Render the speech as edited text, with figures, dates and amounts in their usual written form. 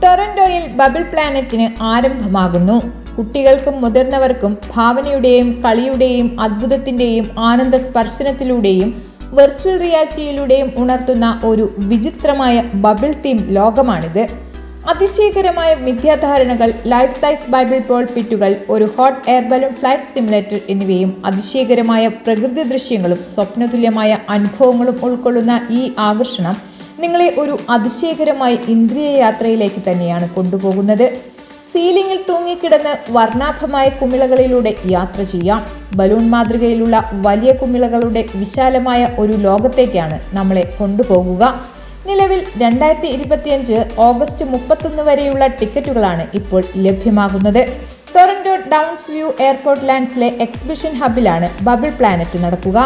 ടൊറന്റോയിൽ bubble പ്ലാനറ്റിന് ആരംഭമാകുന്നു. കുട്ടികൾക്കും മുതിർന്നവർക്കും ഭാവനയുടെയും കളിയുടെയും അദ്ഭുതത്തിന്റെയും ആനന്ദ സ്പർശനത്തിലൂടെയും virtual റിയാലിറ്റിയിലൂടെയും ഉണർത്തുന്ന ഒരു വിചിത്രമായ ബബിൾ തീം ലോകമാണിത്. അതിശയകരമായ മിഥ്യാധാരണകൾ, ലൈഫ് സൈസ് ബൈബിൾ ബോൾ പിറ്റുകൾ, ഒരു hot air balloon flight simulator എന്നിവയും അതിശയകരമായ പ്രകൃതി ദൃശ്യങ്ങളും സ്വപ്നതുല്യമായ അനുഭവങ്ങളും ഉൾക്കൊള്ളുന്ന ഈ ആകർഷണം നിങ്ങളെ ഒരു അതിശയകരമായ ഇന്ദ്രിയ യാത്രയിലേക്ക് തന്നെയാണ് കൊണ്ടുപോകുന്നത്. സീലിംഗിൽ തൂങ്ങിക്കിടന്ന് വർണ്ണാഭമായ കുമിളകളിലൂടെ യാത്ര ചെയ്യാം. ബലൂൺ മാതൃകയിലുള്ള വലിയ കുമിളകളുടെ വിശാലമായ ഒരു ലോകത്തേക്കാണ് നമ്മളെ കൊണ്ടുപോകുക. നിലവിൽ 2025 ഓഗസ്റ്റ് 31 വരെയുള്ള ടിക്കറ്റുകളാണ് ഇപ്പോൾ ലഭ്യമാകുന്നത്. ടൊറന്റോ ഡൗൺസ് വ്യൂ എയർപോർട്ട് ലാൻഡ്സിലെ എക്സിബിഷൻ ഹബിലാണ് ബബിൾ പ്ലാനറ്റ് നടക്കുക.